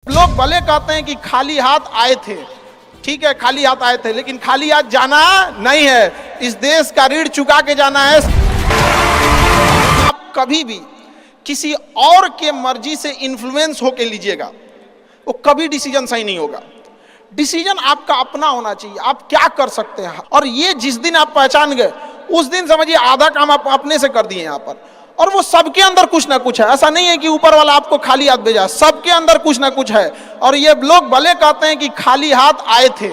लोग भले कहते हैं कि खाली हाथ आए थे, ठीक है खाली हाथ आए थे, लेकिन खाली हाथ जाना नहीं है। इस देश का ऋण चुका के जाना है। आप कभी भी किसी और के मर्जी से इन्फ्लुएंस होके लीजिएगा, वो कभी डिसीजन सही नहीं होगा। डिसीजन आपका अपना होना चाहिए, आप क्या कर सकते हैं। और ये जिस दिन आप पहचान गए उस दिन समझिए आधा काम आप अपने से कर दिए यहाँ पर। और वो सबके अंदर कुछ ना कुछ है, ऐसा नहीं है कि ऊपर वाला आपको खाली हाथ भेजा, सबके अंदर कुछ ना कुछ है। और ये लोग भले कहते हैं कि खाली हाथ आए थे,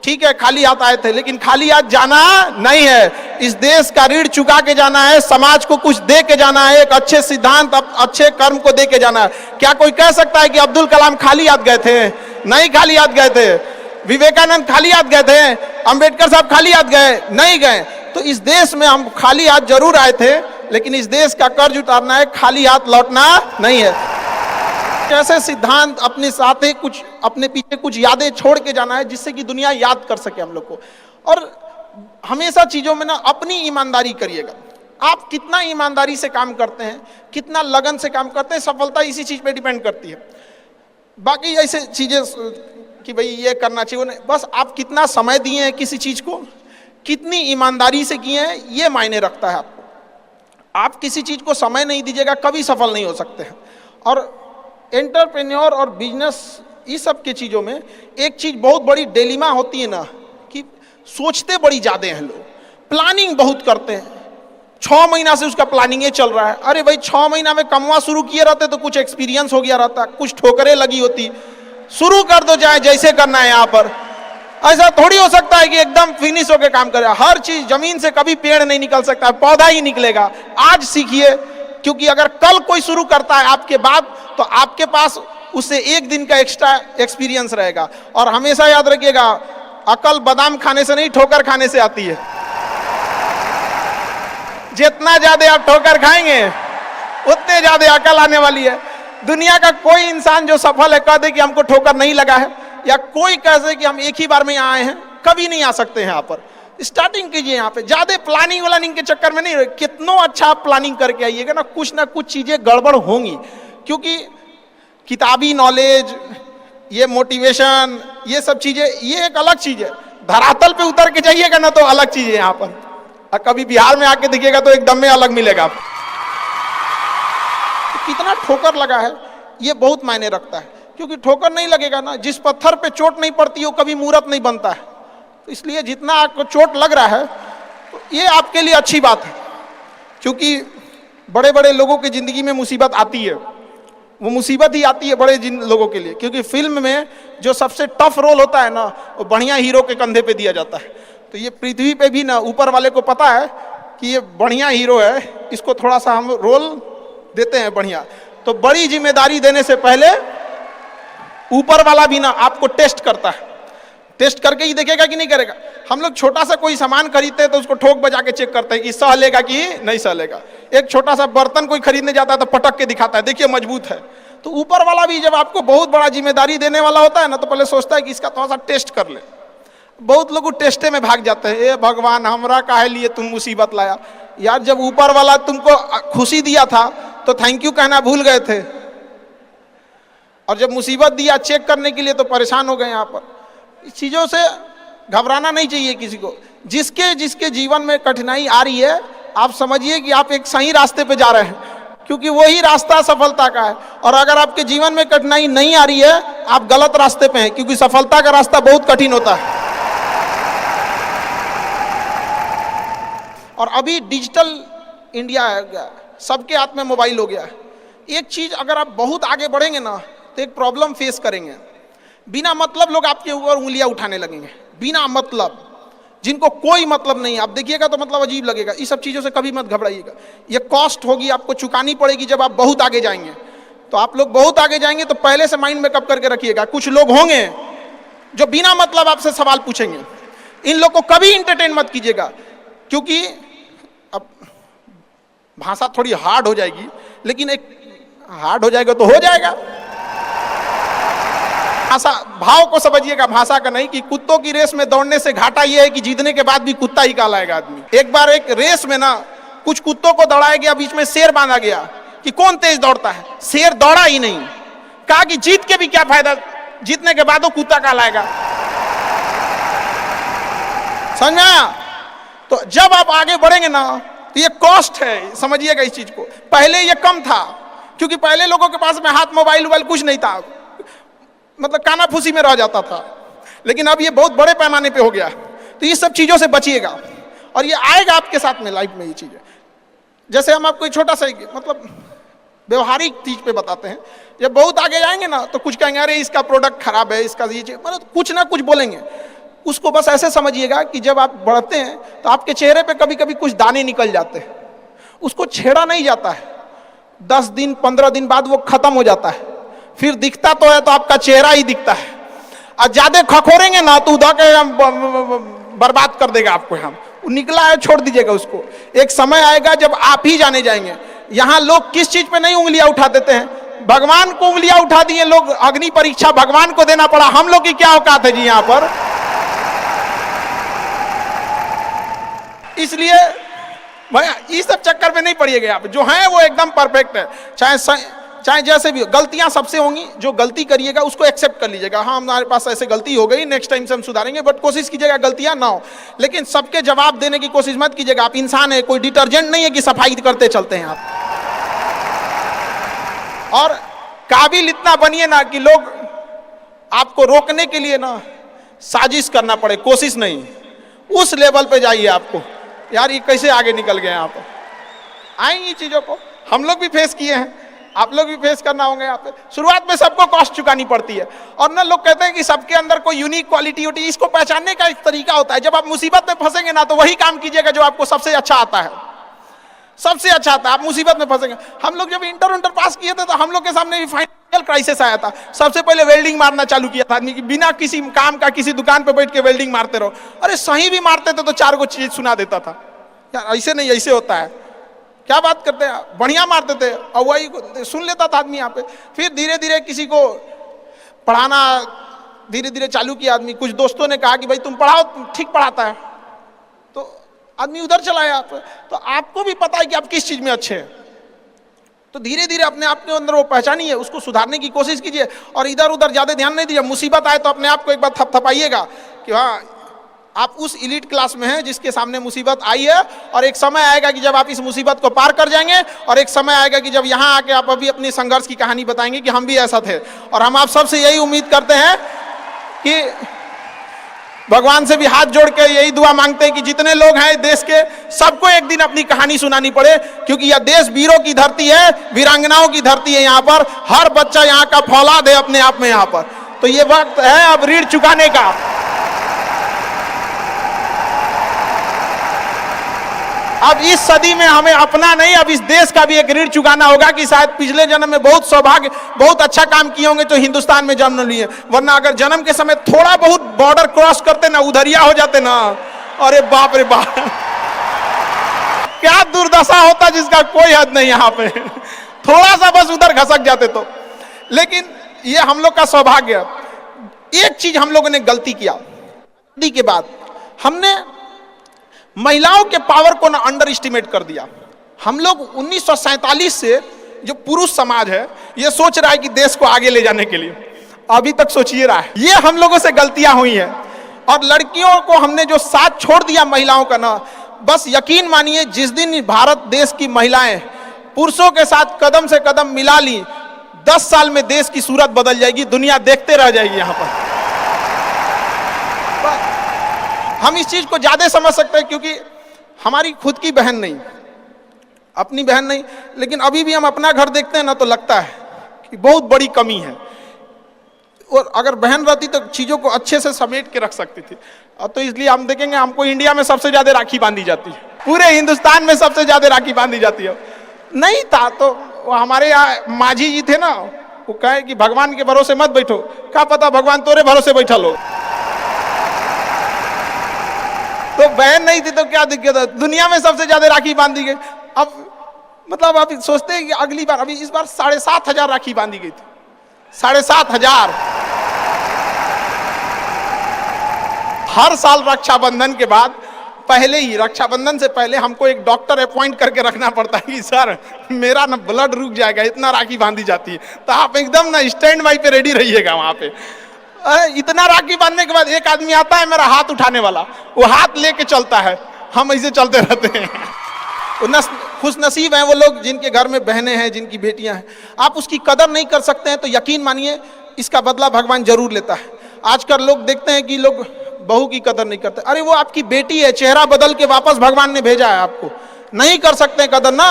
ठीक है खाली हाथ आए थे, लेकिन खाली हाथ जाना नहीं है। इस देश का ऋण चुका के जाना है, समाज को कुछ दे के जाना है, एक अच्छे सिद्धांत अच्छे कर्म को दे के जाना है। क्या कोई कह सकता है कि अब्दुल कलाम खाली हाथ गए थे? नहीं खाली हाथ गए थे। विवेकानंद खाली हाथ गए थे? अंबेडकर साहब खाली हाथ गए? नहीं गए। तो इस देश में हम खाली हाथ जरूर आए थे, लेकिन इस देश का कर्ज उतारना है, खाली हाथ लौटना नहीं है। कैसे सिद्धांत अपने साथ ही कुछ अपने पीछे कुछ यादें छोड़ के जाना है, जिससे कि दुनिया याद कर सके हम लोग को। और हमेशा चीजों में ना अपनी ईमानदारी करिएगा। आप कितना ईमानदारी से काम करते हैं, कितना लगन से काम करते हैं, सफलता इसी चीज पे डिपेंड करती है। बाकी ऐसे चीजें कि भाई ये करना चाहिए, बस आप कितना समय दिए हैं किसी चीज को, कितनी ईमानदारी से किए हैं, ये मायने रखता है आपको। आप किसी चीज को समय नहीं दीजिएगा, कभी सफल नहीं हो सकते हैं। और एंटरप्रेन्योर और बिजनेस इस सब के चीज़ों में एक चीज़ बहुत बड़ी डिलेमा होती है ना, कि सोचते बड़ी ज़्यादा हैं लोग, प्लानिंग बहुत करते हैं। 6 महीना से उसका प्लानिंग ये चल रहा है। अरे भाई 6 महीना में कमवा शुरू किए रहते तो कुछ एक्सपीरियंस हो गया रहता, कुछ ठोकरें लगी होती। शुरू कर दो चाहे जैसे करना है। यहाँ पर ऐसा थोड़ी हो सकता है कि एकदम फिनिश होकर काम करे। हर चीज जमीन से कभी पेड़ नहीं निकल सकता, पौधा ही निकलेगा। आज सीखिए, क्योंकि अगर कल कोई शुरू करता है आपके बाद, तो आपके पास उससे एक दिन का एक्स्ट्रा एक्सपीरियंस रहेगा। और हमेशा याद रखिएगा, अकल बादाम खाने से नहीं ठोकर खाने से आती है। जितना ज्यादा आप ठोकर खाएंगे उतने ज्यादा अकल आने वाली है। दुनिया का कोई इंसान जो सफल है कह दे कि हमको ठोकर नहीं लगा है, या कोई कहे कि हम एक ही बार में यहाँ आए हैं, कभी नहीं आ सकते हैं। यहाँ पर स्टार्टिंग कीजिए, यहाँ पे ज्यादा प्लानिंग व्लानिंग के चक्कर में नहीं रहे। कितना अच्छा आप प्लानिंग करके आइएगा ना कुछ चीजें गड़बड़ होंगी। क्योंकि किताबी नॉलेज, ये मोटिवेशन, ये सब चीजें ये एक अलग चीज है। धरातल पे उतर के जाइएगा ना तो अलग चीज है। यहाँ पर और कभी बिहार में आके दिखेगा तो एकदम में अलग मिलेगा। कितना ठोकर लगा है ये बहुत मायने रखता है। क्योंकि ठोकर नहीं लगेगा ना, जिस पत्थर पे चोट नहीं पड़ती वो कभी मूर्त नहीं बनता है। तो इसलिए जितना आपको चोट लग रहा है तो ये आपके लिए अच्छी बात है। क्योंकि बड़े बड़े लोगों की जिंदगी में मुसीबत आती है, वो मुसीबत ही आती है बड़े लोगों के लिए। क्योंकि फिल्म में जो सबसे टफ रोल होता है ना, वो बढ़िया हीरो के कंधे पे दिया जाता है। तो ये पृथ्वी पे भी ना ऊपर वाले को पता है कि ये बढ़िया हीरो है, इसको थोड़ा सा हम रोल देते हैं बढ़िया। तो बड़ी जिम्मेदारी देने से पहले ऊपर वाला भी ना आपको टेस्ट करता है। टेस्ट करके ही देखेगा कि नहीं करेगा। हम लोग छोटा सा कोई सामान खरीदते हैं तो उसको ठोक बजा के चेक करते हैं कि सह लेगा कि नहीं सह लेगा। एक छोटा सा बर्तन कोई खरीदने जाता है तो पटक के दिखाता है, देखिए मजबूत है। तो ऊपर वाला भी जब आपको बहुत बड़ा जिम्मेदारी देने वाला होता है ना, तो पहले सोचता है कि इसका थोड़ा सा टेस्ट कर ले। बहुत लोग टेस्टे में भाग जाते हैं। ए भगवान, हमरा काहे लिए तुम मुसीबत लाया यार। जब ऊपर वाला तुमको खुशी दिया था तो थैंक यू कहना भूल गए थे, और जब मुसीबत दिया चेक करने के लिए तो परेशान हो गए। यहाँ पर इस चीज़ों से घबराना नहीं चाहिए किसी को। जिसके जिसके जीवन में कठिनाई आ रही है, आप समझिए कि आप एक सही रास्ते पे जा रहे हैं, क्योंकि वही रास्ता सफलता का है। और अगर आपके जीवन में कठिनाई नहीं आ रही है, आप गलत रास्ते पे हैं, क्योंकि सफलता का रास्ता बहुत कठिन होता है। और अभी डिजिटल इंडिया है गया, सबके हाथ में मोबाइल हो गया है। एक चीज अगर आप बहुत आगे बढ़ेंगे ना तो एक प्रॉब्लम फेस करेंगे। बिना मतलब लोग आपके ऊपर उंगलियां उठाने लगेंगे, बिना मतलब, जिनको कोई मतलब नहीं। आप देखिएगा तो मतलब अजीब लगेगा। इस सब चीजों से कभी मत घबराइएगा। ये कॉस्ट होगी, आपको चुकानी पड़ेगी जब आप बहुत आगे जाएंगे। तो आप लोग बहुत आगे जाएंगे तो पहले से माइंड मेकअप करके रखिएगा। कुछ लोग होंगे जो बिना मतलब आपसे सवाल पूछेंगे, इन लोग को कभी इंटरटेन मत कीजिएगा। क्योंकि अब भाषा थोड़ी हार्ड हो जाएगी, लेकिन एक हार्ड हो जाएगा तो हो जाएगा। भाषा भाव को समझिएगा, भाषा का नहीं। कि कुत्तों की रेस में दौड़ने से घाटा यह है कि जीतने के बाद भी कुत्ता ही कहलाएगा आदमी। एक बार एक रेस में ना कुछ कुत्तों को दौड़ाया गया, बीच में शेर बांधा गया कि कौन तेज दौड़ता है। शेर दौड़ा ही नहीं, कहा कि जीत के भी क्या फायदा, जीतने के बाद वो कुत्ता कहलाएगा। समझा? तो जब आप आगे बढ़ेंगे ना तो ये कॉस्ट है, समझिएगा इस चीज को। पहले ये कम था क्योंकि पहले लोगों के पास में हाथ मोबाइल वोबाइल कुछ नहीं था, मतलब कानाफूसी में रह जाता था, लेकिन अब ये बहुत बड़े पैमाने पे हो गया। तो ये सब चीजों से बचिएगा और ये आएगा आपके साथ में लाइफ में ये चीजें। जैसे हम आपको छोटा सा मतलब व्यवहारिक चीज पे बताते हैं, जब बहुत आगे जाएंगे ना तो कुछ कहेंगे अरे इसका प्रोडक्ट खराब है, इसका ये मतलब कुछ ना कुछ बोलेंगे। उसको बस ऐसे समझिएगा कि जब आप बढ़ते हैं तो आपके चेहरे पे कभी कभी कुछ दाने निकल जाते हैं, उसको छेड़ा नहीं जाता है, 10 दिन 15 दिन बाद वो खत्म हो जाता है, फिर दिखता तो है तो आपका चेहरा ही दिखता है। और ज्यादा खखोरेंगे ना तो उधर के बर्बाद कर देगा आपको। हम निकला है छोड़ दीजिएगा उसको, एक समय आएगा जब आप ही जाने जाएंगे। यहाँ लोग किस चीज पे नहीं उंगलियां उठा देते हैं, भगवान को उंगलियां उठा दिए लोग, अग्नि परीक्षा भगवान को देना पड़ा। हम लोग की क्या औकात है जी यहाँ पर। इसलिए भैया इस सब चक्कर में नहीं पड़िएगा आप, जो है वो एकदम परफेक्ट है। चाहे जैसे भी गलतियां सबसे होंगी, जो गलती करिएगा उसको एक्सेप्ट कर लीजिएगा, हाँ हमारे पास ऐसे गलती हो गई, नेक्स्ट टाइम से हम सुधारेंगे, बट कोशिश कीजिएगा गलतियां ना हो। लेकिन सबके जवाब देने की कोशिश मत कीजिएगा, आप इंसान है, कोई डिटर्जेंट नहीं है कि सफाई करते चलते हैं आप। और काबिल इतना बनिए ना कि लोग आपको रोकने के लिए ना साजिश करना पड़े, कोशिश नहीं, उस लेवल पे जाइए। आपको यार ये कैसे आगे निकल गए यहाँ पर, आएंगी चीजों को हम लोग भी फेस किए हैं, आप लोग भी फेस करना होंगे। यहाँ पे शुरुआत में सबको कॉस्ट चुकानी पड़ती है। और ना लोग कहते हैं कि सबके अंदर कोई यूनिक क्वालिटी होती है, इसको पहचानने का एक तरीका होता है। जब आप मुसीबत में फंसेंगे ना तो वही काम कीजिएगा जो आपको सबसे अच्छा आता है, सबसे अच्छा आता है। आप मुसीबत में फंसेंगे, हम लोग जब इंटर पास किए थे तो हम लोग के सामने भी फाइनेंशियल क्राइसिस आया था। सबसे पहले वेल्डिंग मारना चालू किया था आदमी की, बिना किसी काम का किसी दुकान पे बैठ के वेल्डिंग मारते रहो। अरे सही भी मारते थे तो 4 को चीज सुना देता था, यार ऐसे नहीं ऐसे होता है, क्या बात करते हैं, बढ़िया मारते थे और वही सुन लेता था आदमी यहाँ पे। फिर धीरे धीरे किसी को पढ़ाना धीरे धीरे चालू किया आदमी, कुछ दोस्तों ने कहा कि भाई तुम पढ़ाओ, ठीक पढ़ाता है, तो आदमी उधर चला गया। तो आपको भी पता है कि आप किस चीज में अच्छे हैं, तो धीरे धीरे अपने आप के अंदर वो पहचानिए, उसको सुधारने की कोशिश कीजिए और इधर उधर ज्यादा ध्यान नहीं दीजिए। मुसीबत आए तो अपने आप को एक बार थपथपाइएगा कि हाँ आप उस एलीट क्लास में हैं जिसके सामने मुसीबत आई है, और एक समय आएगा कि जब आप इस मुसीबत को पार कर जाएंगे, और एक समय आएगा कि जब यहाँ आके आप अभी अपनी संघर्ष की कहानी बताएंगे कि हम भी ऐसा थे। और हम आप सबसे यही उम्मीद करते हैं कि भगवान से भी हाथ जोड़ के यही दुआ मांगते हैं कि जितने लोग हैं देश के, सबको एक दिन अपनी कहानी सुनानी पड़े, क्योंकि यह देश वीरों की धरती है, वीरांगनाओं की धरती है। यहाँ पर हर बच्चा यहाँ का फौलाद है अपने आप में यहाँ पर। तो ये वक्त है अब ऋण चुकाने का। अब इस सदी में हमें अपना नहीं, अब इस देश का भी एक ऋण चुकाना होगा कि शायद पिछले जन्म में बहुत सौभाग्य, बहुत अच्छा काम किए होंगे तो हिंदुस्तान में जन्म लिए, वरना अगर जन्म के समय थोड़ा बहुत बॉर्डर क्रॉस करते ना, उधरिया हो जाते ना, अरे बाप रे बाप, क्या दुर्दशा होता जिसका कोई हद नहीं। यहाँ पे थोड़ा सा बस उधर घसक जाते तो। लेकिन ये हम लोग का सौभाग्य। एक चीज हम लोगों ने गलती किया के बाद, हमने महिलाओं के पावर को ना अंडर एस्टिमेट कर दिया। हम लोग 1947 से जो पुरुष समाज है ये सोच रहा है कि देश को आगे ले जाने के लिए, अभी तक सोचिए रहा है। ये हम लोगों से गलतियां हुई हैं। और लड़कियों को हमने जो साथ छोड़ दिया महिलाओं का ना, बस यकीन मानिए जिस दिन भारत देश की महिलाएं पुरुषों के साथ कदम से कदम मिला ली, 10 साल में देश की सूरत बदल जाएगी, दुनिया देखते रह जाएगी। यहाँ पर हम इस चीज को ज्यादा समझ सकते हैं क्योंकि हमारी खुद की बहन नहीं, अपनी बहन नहीं, लेकिन अभी भी हम अपना घर देखते हैं ना तो लगता है कि बहुत बड़ी कमी है। और अगर बहन रहती तो चीजों को अच्छे से समेट के रख सकती थी। तो इसलिए हम देखेंगे हमको इंडिया में सबसे ज्यादा राखी बांधी जाती है, पूरे हिंदुस्तान में सबसे ज्यादा राखी बांधी जाती है। नहीं था तो हमारे यहाँ माझी जी थे ना, वो कहे कि भगवान के भरोसे मत बैठो, क्या पता भगवान तोरे भरोसे बैठा लो। तो बहन नहीं थी तो क्या दिक्कत है, दुनिया में सबसे ज्यादा राखी बांधी गई। अब मतलब आप सोचते हैं कि अगली बार, अभी इस बार 7,500 राखी बांधी गई थी, 7,500। हर साल रक्षाबंधन के बाद पहले ही रक्षाबंधन से पहले हमको एक डॉक्टर अपॉइंट करके रखना पड़ता है कि सर मेरा ना ब्लड रुक जाएगा, इतना राखी बांधी जाती है। तो आप एकदम ना स्टैंड बाई पे रेडी रहिएगा वहां पे। इतना राखी बांधने के बाद एक आदमी आता है मेरा हाथ उठाने वाला, वो हाथ लेके चलता है, हम ऐसे चलते रहते हैं। खुश नसीब हैं वो लोग जिनके घर में बहनें हैं, जिनकी बेटियां हैं। आप उसकी कदर नहीं कर सकते हैं तो यकीन मानिए इसका बदला भगवान जरूर लेता है। आजकल लोग देखते हैं कि लोग बहू की कदर नहीं करते। अरे वो आपकी बेटी है, चेहरा बदल के वापस भगवान ने भेजा है आपको, नहीं कर सकते कदर ना,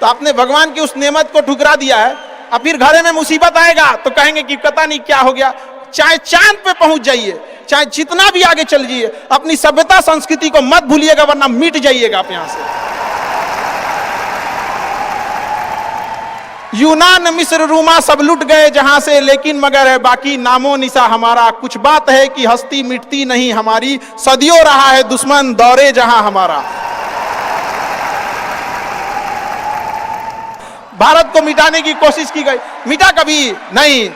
तो आपने भगवान की उस नेमत को ठुकरा दिया है। अब फिर घरे में मुसीबत आएगा तो कहेंगे कि पता नहीं क्या हो गया। चाहे चांद पे पहुंच जाइए, चाहे जितना भी आगे चल जाइए, अपनी सभ्यता संस्कृति को मत भूलिएगा वरना मिट जाइएगा आप यहां से। यूनान मिस्र रूमा सब लुट गए जहां से, लेकिन मगर है बाकी नामो निशा हमारा। कुछ बात है कि हस्ती मिटती नहीं हमारी, सदियों रहा है दुश्मन दौरे जहां हमारा। भारत को मिटाने की कोशिश की गई, मिटा कभी नहीं।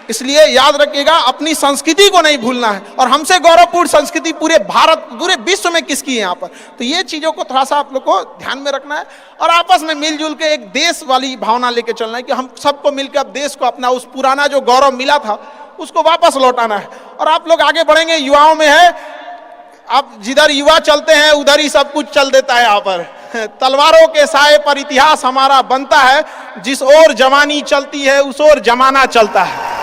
इसलिए याद रखिएगा अपनी संस्कृति को नहीं भूलना है। और हमसे गौरवपूर्ण संस्कृति पूरे भारत, पूरे विश्व में किसकी है यहाँ पर, तो ये चीजों को थोड़ा सा आप लोग को ध्यान में रखना है और आपस में मिलजुल के एक देश वाली भावना लेके चलना है कि हम सबको मिलकर अब देश को अपना उस पुराना जो गौरव मिला था उसको वापस लौटाना है। और आप लोग आगे बढ़ेंगे, युवाओं में है, अब जिधर युवा चलते हैं उधर ही सब कुछ चल देता है। यहाँ पर तलवारों के साए पर इतिहास हमारा बनता है, जिस ओर जवानी चलती है उस ओर जमाना चलता है।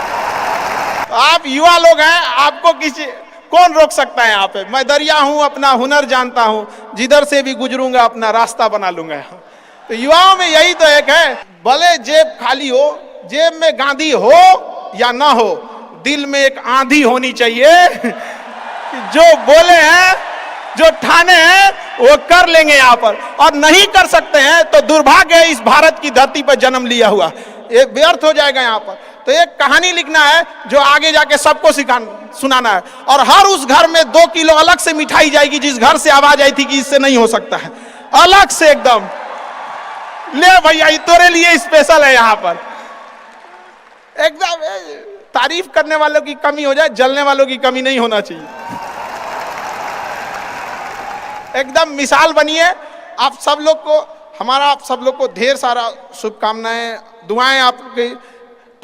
आप युवा लोग हैं, आपको किसी कौन रोक सकता है यहाँ पे। मैं दरिया हूं, अपना हुनर जानता हूं, जिधर से भी गुजरूंगा अपना रास्ता बना लूंगा। तो युवाओं में यही तो एक है, भले जेब खाली हो, जेब में गांधी हो या ना हो, दिल में एक आंधी होनी चाहिए। जो बोले हैं, जो ठाने हैं वो कर लेंगे यहाँ पर, और नहीं कर सकते हैं तो दुर्भाग्य है इस भारत की धरती पर जन्म लिया हुआ, ये व्यर्थ हो जाएगा यहाँ पर। तो एक कहानी लिखना है जो आगे जाके सबको सुनाना है, और हर उस घर में 2 किलो अलग से मिठाई जाएगी जिस घर से आवाज आई थी कि इससे नहीं हो सकता है, अलग से एकदम ले भैया ये तेरे लिए स्पेशल है। यहाँ पर एकदम तारीफ करने वालों की कमी हो जाए, जलने वालों की कमी नहीं होना चाहिए। एकदम मिसाल बनिए। आप सब लोग को, हमारा आप सब लोग को ढेर सारा शुभकामनाएं, दुआएं। आपके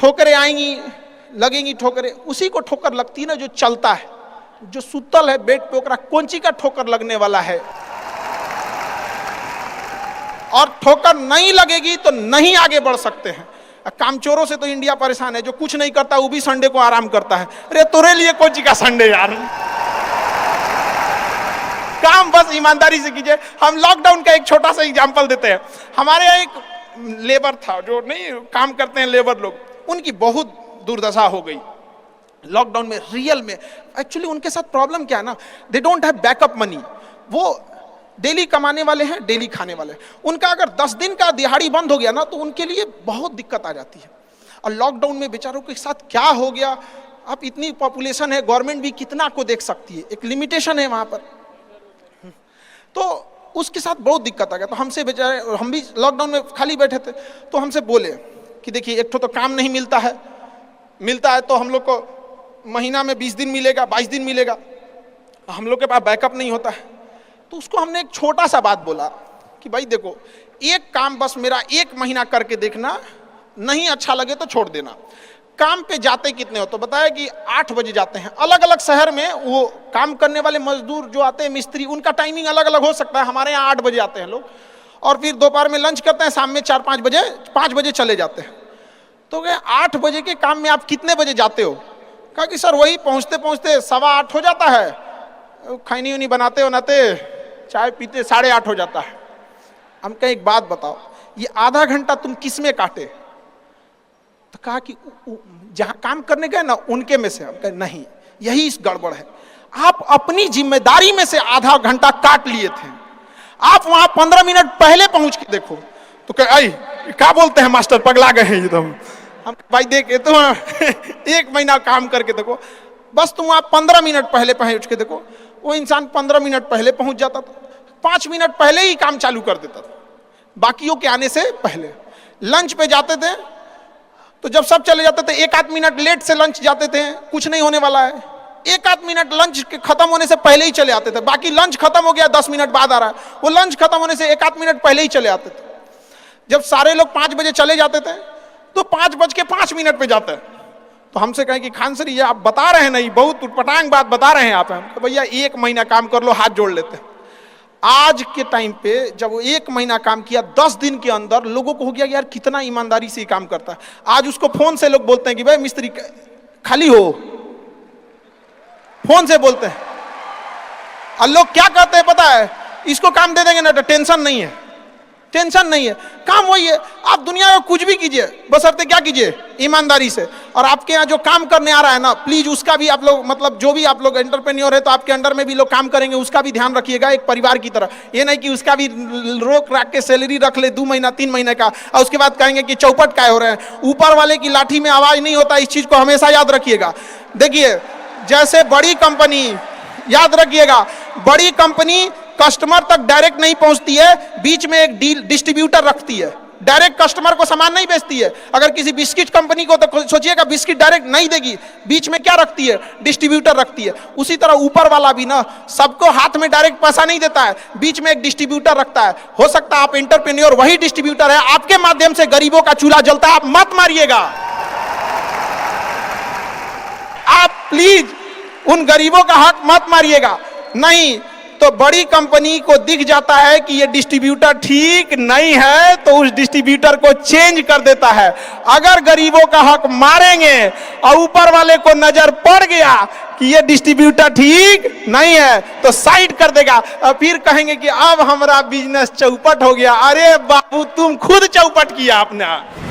ठोकरें आएंगी, लगेंगी ठोकरें, उसी को ठोकर लगती है ना जो चलता है, जो सुतल है बेड पे, ओकरा कौंची का ठोकर लगने वाला है। और ठोकर नहीं लगेगी तो नहीं आगे बढ़ सकते हैं। कामचोरों से तो इंडिया परेशान है, जो कुछ नहीं करता वो भी संडे को आराम करता है। अरे तोरे लिए कौंची का संडे यार, काम बस ईमानदारी से कीजिए। हम लॉकडाउन का एक छोटा सा एग्जांपल देते हैं। हमारे यहाँ एक लेबर था, जो नहीं काम करते हैं लेबर लोग, उनकी बहुत दुर्दशा हो गई लॉकडाउन में। रियल में एक्चुअली उनके साथ प्रॉब्लम क्या है ना, they don't have backup money. वो डेली कमाने वाले हैं, डेली खाने वाले हैं। उनका अगर 10 दिन का दिहाड़ी बंद हो गया ना तो उनके लिए बहुत दिक्कत आ जाती है। और लॉकडाउन में बेचारों के साथ क्या हो गया, अब इतनी पॉपुलेशन है, गवर्नमेंट भी कितना को देख सकती है, एक लिमिटेशन है वहां पर। तो उसके साथ बहुत दिक्कत आ गया। तो हमसे बेचारे, हम भी लॉकडाउन में खाली बैठे थे, तो हमसे बोले कि देखिए एक तो काम नहीं मिलता है तो हम लोग को महीना में 20 दिन मिलेगा, 22 दिन मिलेगा, हम लोग के पास बैकअप नहीं होता है। तो उसको हमने एक छोटा सा बात बोला कि भाई देखो, एक काम बस मेरा 1 महीना करके देखना, नहीं अच्छा लगे तो छोड़ देना। काम पे जाते कितने हो, तो बताया कि 8 बजे जाते हैं। अलग अलग शहर में वो काम करने वाले मजदूर जो आते हैं, मिस्त्री, उनका टाइमिंग अलग अलग हो सकता है। हमारे यहाँ 8 बजे आते हैं लोग, और फिर दोपहर में लंच करते हैं, शाम में 5 बजे चले जाते हैं। तो क्या 8 बजे के काम में आप कितने बजे जाते हो? कहा कि सर वही पहुंचते पहुंचते 7:15 हो जाता है, खैनी उनी बनाते चाय पीते 8:30 हो जाता है। हम कहे एक बात बताओ, ये आधा घंटा तुम किस में काटे? तो कहा कि जहां काम करने गए ना उनके में से। हम कहे नहीं, यही इस गड़बड़ है। आप अपनी जिम्मेदारी में से आधा घंटा काट लिए थे, आप वहां 15 मिनट पहले पहुंच के देखो। तो कहे आई क्या बोलते हैं मास्टर, पगला गए हैं एकदम। हम भाई देखे तो 1 महीना काम करके देखो, बस तुम वहां 15 मिनट पहले पहुंच के देखो। वो इंसान 15 मिनट पहले पहुंच जाता था, 5 मिनट पहले ही काम चालू कर देता था, बाकियों के आने से पहले। लंच पे जाते थे तो जब सब चले जाते थे 1 आध मिनट लेट से लंच जाते थे, कुछ नहीं होने वाला है। एक आध मिनट लंच के खत्म होने से पहले ही चले आते थे, बाकी लंच खत्म हो गया 10 मिनट बाद आ रहा है, वो लंच खत्म होने से एक आध मिनट पहले ही चले आते थे। जब सारे लोग 5 बजे चले जाते थे तो 5:05 पे जाते हैं। तो हमसे कहें कि खान सर ये आप बता रहे हैं नहीं, बहुत उटपटांग बात बता रहे हैं आप। तो भैया 1 महीना काम कर लो, हाथ जोड़ लेते हैं। आज के टाइम पे जब वो 1 महीना काम किया, 10 दिन के अंदर लोगों को हो गया कि यार कितना ईमानदारी से काम करता है। आज उसको फोन से लोग बोलते हैं कि भाई मिस्त्री खाली हो, फोन से बोलते हैं। और लोग क्या कहते हैं पता है, इसको काम दे देंगे ना तो टेंशन नहीं है, टेंशन नहीं है, काम वही है। आप दुनिया में कुछ भी कीजिए, बशर्ते क्या कीजिए, ईमानदारी से। और आपके यहाँ जो काम करने आ रहा है ना, प्लीज उसका भी आप लोग, मतलब जो भी आप लोग एंटरप्रेन्योर है तो आपके अंडर में भी लोग काम करेंगे, उसका भी ध्यान रखिएगा एक परिवार की तरह। ये नहीं कि उसका भी रोक रख के सैलरी रख ले 2 महीना 3 महीने का, और उसके बाद कहेंगे कि चौपट काय हो रहे हैं। ऊपर वाले की लाठी में आवाज नहीं होता, इस चीज को हमेशा याद रखिएगा। देखिए जैसे बड़ी कंपनी, याद रखिएगा, बड़ी कंपनी कस्टमर तक डायरेक्ट नहीं पहुंचती है, बीच में एक डिस्ट्रीब्यूटर रखती है, डायरेक्ट कस्टमर को सामान नहीं बेचती है। अगर किसी बिस्किट कंपनी को, तो सोचिएगा बिस्किट डायरेक्ट नहीं देगी, बीच में क्या रखती है, डिस्ट्रीब्यूटर रखती है। उसी तरह ऊपर वाला भी ना सबको हाथ में डायरेक्ट पैसा नहीं देता है, बीच में एक डिस्ट्रीब्यूटर रखता है। हो सकता है आप एंटरप्रेन्योर वही डिस्ट्रीब्यूटर है, आपके माध्यम से गरीबों का चूल्हा जलता है, आप मत मारिएगा। आप प्लीज उन गरीबों का हक मत मारिएगा। नहीं तो बड़ी कंपनी को दिख जाता है कि ये डिस्ट्रीब्यूटर ठीक नहीं है, तो उस डिस्ट्रीब्यूटर को चेंज कर देता है। अगर गरीबों का हक मारेंगे और ऊपर वाले को नजर पड़ गया कि ये डिस्ट्रीब्यूटर ठीक नहीं है, तो साइड कर देगा। और फिर कहेंगे कि अब हमारा बिजनेस चौपट हो गया। अरे बाबू तुम खुद चौपट किया आपने।